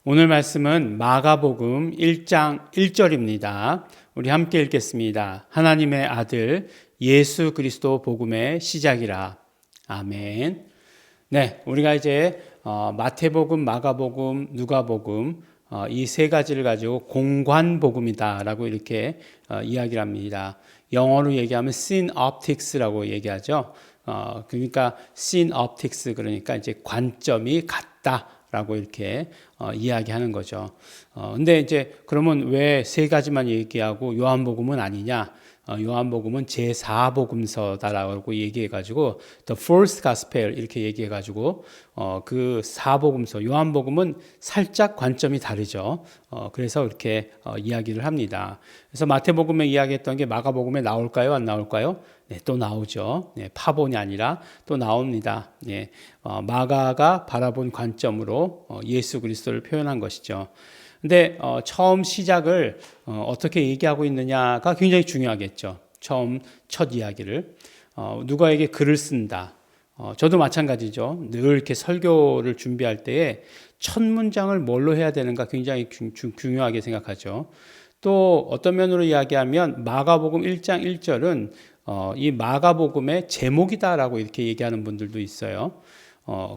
오늘 말씀은 마가복음 1장 1절입니다. 우리 함께 읽겠습니다. 하나님의 아들 예수 그리스도 복음의 시작이라. 아멘. 네, 우리가 이제 마태복음, 마가복음, 누가복음 이 세 가지를 가지고 공관복음이다라고 이렇게 이야기를 합니다. 영어로 얘기하면 synoptics라고 얘기하죠. 그러니까 synoptics 그러니까 이제 관점이 같다라고 이렇게 이야기하는 거죠. 근데 이제 그러면 왜 세 가지만 얘기하고 요한복음은 아니냐? 요한복음은 제4복음서다라고 얘기해가지고 The First Gospel 이렇게 얘기해가지고 그 사복음서 요한복음은 살짝 관점이 다르죠. 그래서 이렇게 이야기를 합니다. 그래서 마태복음에 이야기했던 게 마가복음에 나올까요? 안 나올까요? 네, 또 나오죠. 네, 파본이 아니라 또 나옵니다. 네, 마가가 바라본 관점으로 예수 그리스도를 표현한 것이죠. 근데 처음 시작을 어떻게 얘기하고 있느냐가 굉장히 중요하겠죠. 첫 이야기를 누가에게 글을 쓴다. 저도 마찬가지죠. 늘 이렇게 설교를 준비할 때에 첫 문장을 뭘로 해야 되는가 굉장히 중요하게 생각하죠. 또 어떤 면으로 이야기하면 마가복음 1장 1절은 이 마가복음의 제목이다라고 이렇게 얘기하는 분들도 있어요.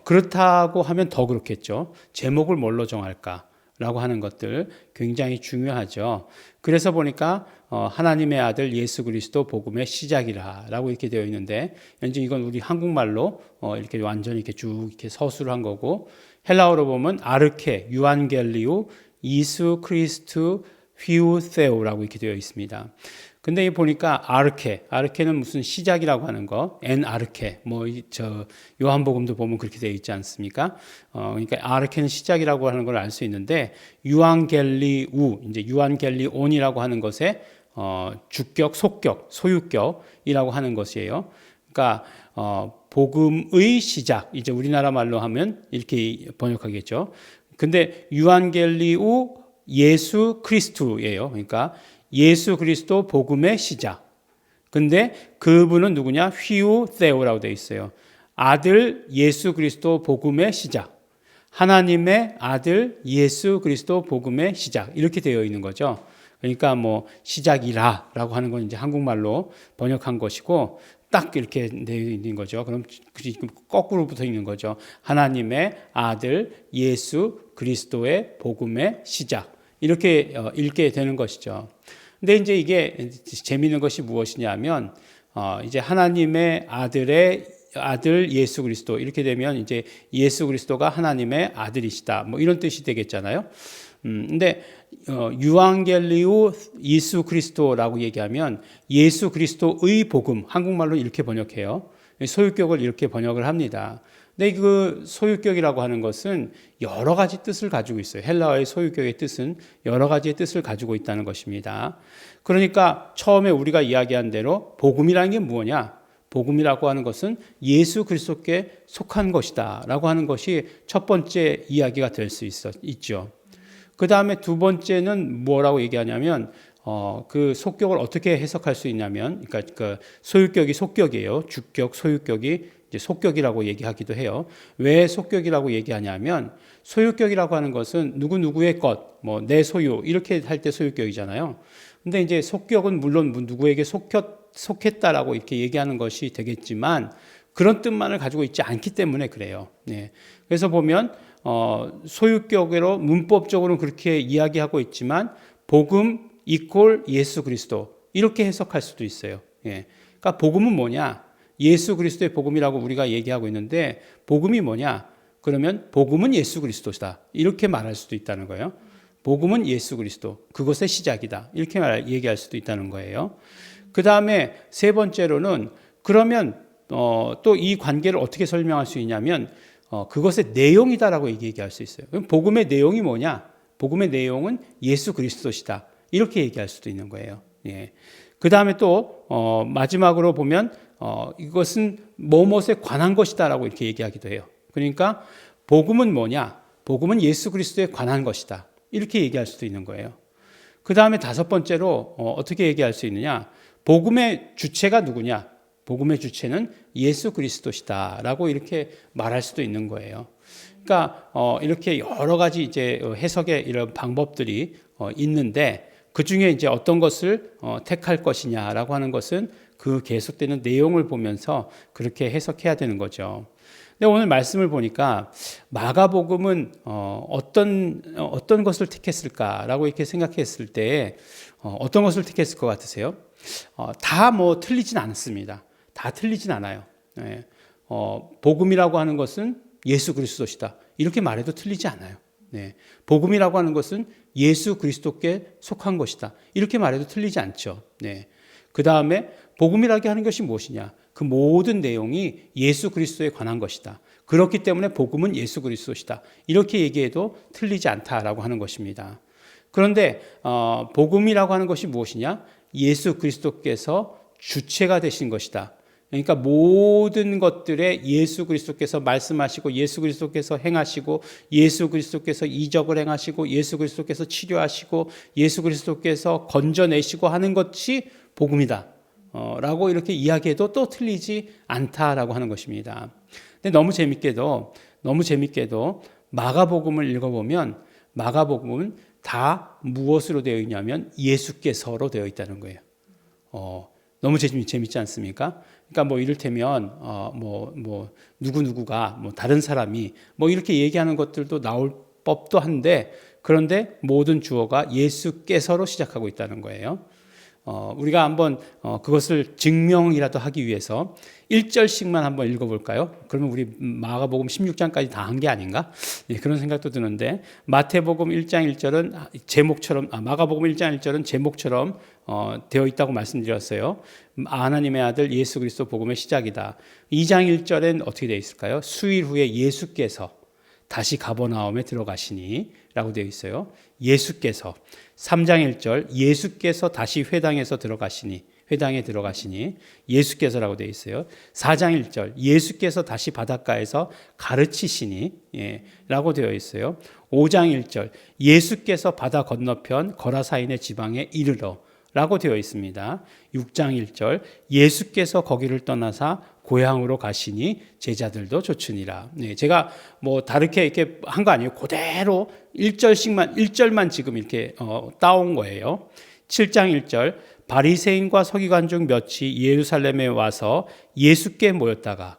그렇다고 하면 더 그렇겠죠. 제목을 뭘로 정할까? 라고 하는 것들 굉장히 중요하죠. 그래서 보니까 하나님의 아들 예수 그리스도 복음의 시작이라 라고 이렇게 되어 있는데 현재 이건 우리 한국말로 이렇게 완전히 이렇게 쭉 이렇게 서술을 한 거고 헬라어로 보면 아르케 유안겔리우 이수 크리스투 휘우세오라고 이렇게 되어 있습니다. 근데 이 보니까 아르케는 무슨 시작이라고 하는 거, 아르케, 요한복음도 보면 그렇게 되어 있지 않습니까? 그러니까 아르케는 시작이라고 하는 걸 알 수 있는데, 유안겔리우, 이제 유안겔리온이라고 하는 것에, 주격, 속격, 소유격이라고 하는 것이에요. 그러니까, 복음의 시작, 이제 우리나라 말로 하면 이렇게 번역하겠죠. 근데 유안겔리우 예수 그리스도예요. 그러니까, 예수 그리스도 복음의 시작. 근데 그분은 누구냐? 휘우세오라고 되어 있어요. 아들 예수 그리스도 복음의 시작. 하나님의 아들 예수 그리스도 복음의 시작. 이렇게 되어 있는 거죠. 그러니까 시작이라라고 하는 건 이제 한국말로 번역한 것이고 딱 이렇게 되어 있는 거죠. 그럼 거꾸로 붙어 있는 거죠. 하나님의 아들 예수 그리스도의 복음의 시작. 이렇게 읽게 되는 것이죠. 근데 이제 이게 재미있는 것이 무엇이냐면, 이제 하나님의 아들 예수 그리스도 이렇게 되면 이제 예수 그리스도가 하나님의 아들이시다. 이런 뜻이 되겠잖아요. 근데 유앙겔리오 예수 그리스도라고 얘기하면 예수 그리스도의 복음, 한국말로 이렇게 번역해요. 소유격을 이렇게 번역을 합니다. 근데 그 소유격이라고 하는 것은 여러 가지 뜻을 가지고 있어요. 헬라어의 소유격의 뜻은 여러 가지의 뜻을 가지고 있다는 것입니다. 그러니까 처음에 우리가 이야기한 대로 복음이라는 게 뭐냐? 복음이라고 하는 것은 예수 그리스도께 속한 것이다 라고 하는 것이 첫 번째 이야기가 될 수 있죠. 그 다음에 두 번째는 뭐라고 얘기하냐면 그 속격을 어떻게 해석할 수 있냐면, 그러니까 그 소유격이 속격이에요. 주격, 소유격이 이제 속격이라고 얘기하기도 해요. 왜 속격이라고 얘기하냐면 소유격이라고 하는 것은 누구누구의 것, 내 소유 이렇게 할 때 소유격이잖아요. 근데 이제 속격은 물론 누구에게 속했다라고 이렇게 얘기하는 것이 되겠지만 그런 뜻만을 가지고 있지 않기 때문에 그래요. 네. 그래서 보면 소유격으로 문법적으로는 그렇게 이야기하고 있지만 복음 이퀄 예수 그리스도 이렇게 해석할 수도 있어요. 예. 그러니까 복음은 뭐냐? 예수 그리스도의 복음이라고 우리가 얘기하고 있는데 복음이 뭐냐? 그러면 복음은 예수 그리스도다. 이렇게 말할 수도 있다는 거예요. 복음은 예수 그리스도. 그것의 시작이다. 이렇게 얘기할 수도 있다는 거예요. 그 다음에 세 번째로는 그러면 또 이 관계를 어떻게 설명할 수 있냐면 그것의 내용이다라고 얘기할 수 있어요. 그럼 복음의 내용이 뭐냐? 복음의 내용은 예수 그리스도시다. 이렇게 얘기할 수도 있는 거예요. 예. 그 다음에 또 마지막으로 보면 이것은 뭐뭇에 관한 것이다라고 이렇게 얘기하기도 해요. 그러니까 복음은 뭐냐? 복음은 예수 그리스도에 관한 것이다. 이렇게 얘기할 수도 있는 거예요. 그 다음에 다섯 번째로 어떻게 얘기할 수 있느냐? 복음의 주체가 누구냐? 복음의 주체는 예수 그리스도시다라고 이렇게 말할 수도 있는 거예요. 그러니까 이렇게 여러 가지 이제 해석의 이런 방법들이 있는데 그 중에 이제 어떤 것을 택할 것이냐라고 하는 것은 그 계속되는 내용을 보면서 그렇게 해석해야 되는 거죠. 근데 오늘 말씀을 보니까 마가복음은 어떤 것을 택했을까라고 이렇게 생각했을 때 어떤 것을 택했을 것 같으세요? 다 뭐 틀리진 않습니다. 다 틀리진 않아요. 네. 복음이라고 하는 것은 예수 그리스도시다. 이렇게 말해도 틀리지 않아요. 네. 복음이라고 하는 것은 예수 그리스도께 속한 것이다. 이렇게 말해도 틀리지 않죠. 네. 그 다음에 복음이라고 하는 것이 무엇이냐? 그 모든 내용이 예수 그리스도에 관한 것이다. 그렇기 때문에 복음은 예수 그리스도시다. 이렇게 얘기해도 틀리지 않다라고 하는 것입니다. 그런데 복음이라고 하는 것이 무엇이냐? 예수 그리스도께서 주체가 되신 것이다. 그러니까 모든 것들에 예수 그리스도께서 말씀하시고 예수 그리스도께서 행하시고 예수 그리스도께서 이적을 행하시고 예수 그리스도께서 치료하시고 예수 그리스도께서 건져내시고 하는 것이 복음이다. 라고 이렇게 이야기해도 또 틀리지 않다라고 하는 것입니다. 근데 너무 재밌게도 마가복음을 읽어보면 마가복음은 다 무엇으로 되어 있냐면 예수께서로 되어 있다는 거예요. 너무 재밌지 않습니까? 그러니까 뭐 이를테면 누구누구가 다른 사람이 이렇게 얘기하는 것들도 나올 법도 한데 그런데 모든 주어가 예수께서로 시작하고 있다는 거예요. 우리가 한번 그것을 증명이라도 하기 위해서 1절씩만 한번 읽어볼까요? 그러면 우리 마가복음 16장까지 다 한 게 아닌가? 네, 그런 생각도 드는데 마태복음 1장 1절은 제목처럼 마가복음 1장 1절은 제목처럼 되어 있다고 말씀드렸어요. 하나님의 아들 예수 그리스도 복음의 시작이다. 2장 1절엔 어떻게 되어 있을까요? 수일 후에 예수께서 다시 가버나움에 들어가시니 라고 되어 있어요. 예수께서 3장 1절 예수께서 다시 회당에 들어가시니 예수께서라고 되어 있어요. 4장 1절 예수께서 다시 바닷가에서 가르치시니 라고 되어 있어요. 5장 1절 예수께서 바다 건너편 거라사인의 지방에 이르러 라고 되어 있습니다. 6장 1절 예수께서 거기를 떠나사 고향으로 가시니 제자들도 좇으니라. 네, 제가 다르게 이렇게 한 거 아니에요. 그대로 1절만 지금 이렇게 따온 거예요. 7장 1절 바리새인과 서기관 중 몇이 예루살렘에 와서 예수께 모였다가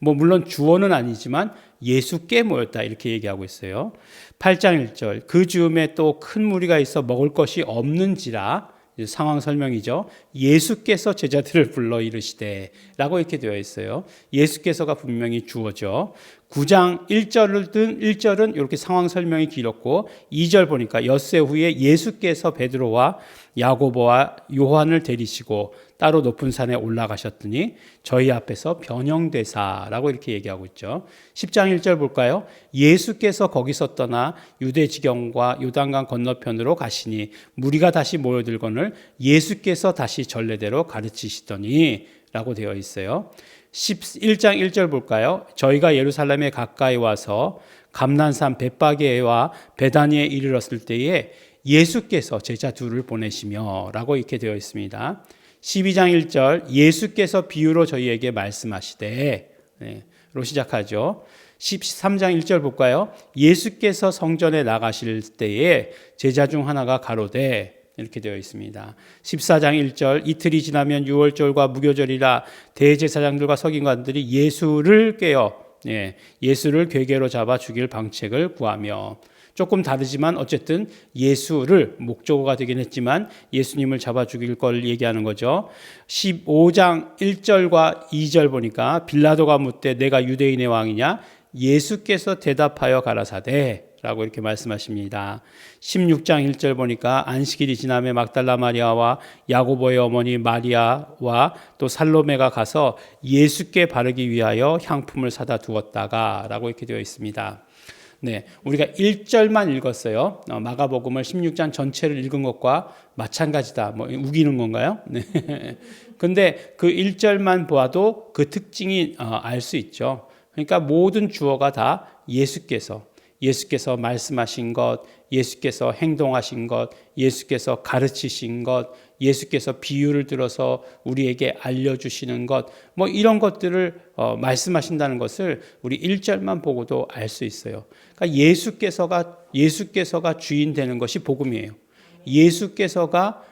물론 주어는 아니지만 예수께 모였다 이렇게 얘기하고 있어요. 8장 1절 그 즈음에 또 큰 무리가 있어 먹을 것이 없는지라 상황 설명이죠. 예수께서 제자들을 불러 이르시되 라고 이렇게 되어 있어요. 예수께서가 분명히 주어죠. 9장 1절은 이렇게 상황 설명이 길었고 2절 보니까 엿새 후에 예수께서 베드로와 야고보와 요한을 데리시고 따로 높은 산에 올라가셨더니 저희 앞에서 변형되사라고 이렇게 얘기하고 있죠. 10장 1절 볼까요? 예수께서 거기서 떠나 유대 지경과 요단강 건너편으로 가시니 무리가 다시 모여들거늘 예수께서 다시 전례대로 가르치시더니 라고 되어 있어요. 11장 1절 볼까요? 저희가 예루살렘에 가까이 와서 감난산 벳바게와 베다니에 이르렀을 때에 예수께서 제자 둘을 보내시며 라고 이렇게 되어 있습니다. 12장 1절 예수께서 비유로 저희에게 말씀하시되 로 시작하죠. 13장 1절 볼까요? 예수께서 성전에 나가실 때에 제자 중 하나가 가로되 이렇게 되어 있습니다. 14장 1절 이틀이 지나면 유월절과 무교절이라 대제사장들과 서기관들이 예수를 꿰어 예수를 괴계로 잡아 죽일 방책을 구하며 조금 다르지만 어쨌든 예수를 목적어가 되긴 했지만 예수님을 잡아 죽일 걸 얘기하는 거죠. 15장 1절과 2절 보니까 빌라도가 묻되 내가 유대인의 왕이냐 예수께서 대답하여 가라사대 라고 이렇게 말씀하십니다. 16장 1절 보니까 안식일이 지나며 막달라 마리아와 야고보의 어머니 마리아와 또 살로메가 가서 예수께 바르기 위하여 향품을 사다 두었다가 라고 이렇게 되어 있습니다. 우리가 1절만 읽었어요. 마가복음을 16장 전체를 읽은 것과 마찬가지다. 우기는 건가요? 근데 그 1절만 보아도 그 특징이 알 수 있죠. 그러니까 모든 주어가 다 예수께서 예수께서 말씀하신 것, 예수께서 행동하신 것, 예수께서 가르치신 것, 예수께서 비유를 들어서 우리에게 알려주시는 것, 뭐 이런 것들을 말씀하신다는 것을 우리 1절만 보고도 알 수 있어요. 그러니까 예수께서가 주인 되는 것이 복음이에요. 예수께서가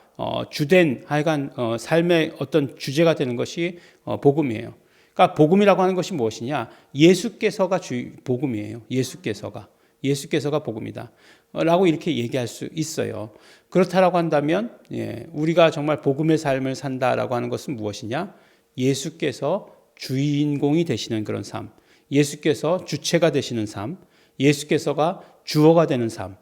주된 하여간 삶의 어떤 주제가 되는 것이 복음이에요. 그러니까 복음이라고 하는 것이 무엇이냐? 예수께서가 복음이에요. 예수께서가 복음이다. 라고 이렇게 얘기할 수 있어요. 그렇다라고 한다면 우리가 정말 복음의 삶을 산다라고 하는 것은 무엇이냐? 예수께서 주인공이 되시는 그런 삶, 예수께서 주체가 되시는 삶, 예수께서가 주어가 되는 삶.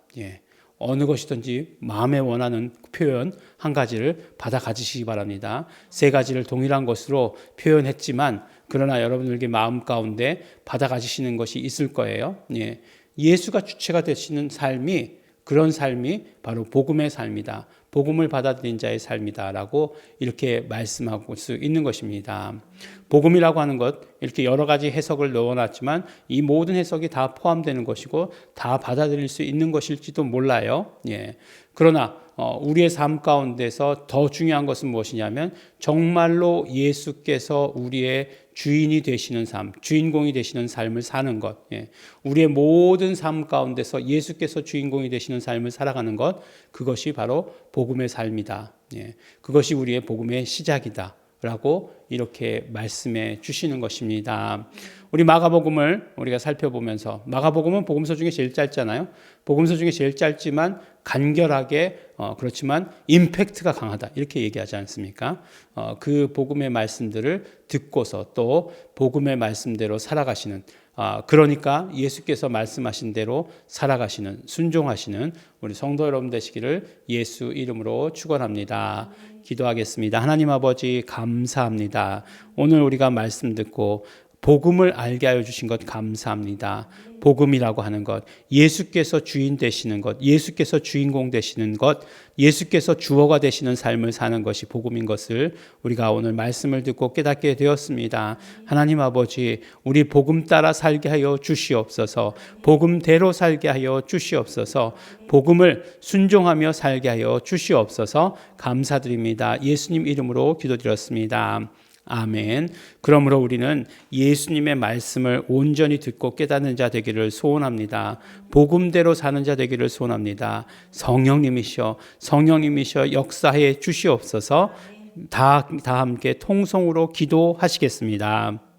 어느 것이든지 마음에 원하는 표현 한 가지를 받아 가지시기 바랍니다. 세 가지를 동일한 것으로 표현했지만 그러나 여러분들에게 마음 가운데 받아 가지시는 것이 있을 거예요. 예수가 주체가 되시는 삶이, 그런 삶이 바로 복음의 삶이다. 복음을 받아들인 자의 삶이다라고 이렇게 말씀하고 수 있는 것입니다. 복음이라고 하는 것, 이렇게 여러 가지 해석을 넣어놨지만 이 모든 해석이 다 포함되는 것이고 다 받아들일 수 있는 것일지도 몰라요. 그러나 우리의 삶 가운데서 더 중요한 것은 무엇이냐면 정말로 예수께서 우리의 주인이 되시는 삶, 주인공이 되시는 삶을 사는 것. 우리의 모든 삶 가운데서 예수께서 주인공이 되시는 삶을 살아가는 것, 그것이 바로 복음의 삶이다. 그것이 우리의 복음의 시작이다. 라고 이렇게 말씀해 주시는 것입니다. 우리 마가복음을 우리가 살펴보면서, 마가복음은 복음서 중에 제일 짧잖아요. 복음서 중에 제일 짧지만 간결하게 그렇지만 임팩트가 강하다 이렇게 얘기하지 않습니까? 그 복음의 말씀들을 듣고서 또 복음의 말씀대로 살아가시는, 그러니까 예수께서 말씀하신 대로 살아가시는, 순종하시는 우리 성도 여러분 되시기를 예수 이름으로 축원합니다. 기도하겠습니다. 하나님 아버지 감사합니다. 오늘 우리가 말씀 듣고 복음을 알게 하여 주신 것 감사합니다. 복음이라고 하는 것, 예수께서 주인 되시는 것, 예수께서 주인공 되시는 것, 예수께서 주어가 되시는 삶을 사는 것이 복음인 것을 우리가 오늘 말씀을 듣고 깨닫게 되었습니다. 하나님 아버지, 우리 복음 따라 살게 하여 주시옵소서. 복음대로 살게 하여 주시옵소서. 복음을 순종하며 살게 하여 주시옵소서. 감사드립니다. 예수님 이름으로 기도드렸습니다. 아멘. 그러므로 우리는 예수님의 말씀을 온전히 듣고 깨닫는 자 되기를 소원합니다. 복음대로 사는 자 되기를 소원합니다. 성령님이시여 역사해 주시옵소서. 다 함께 통성으로 기도하시겠습니다.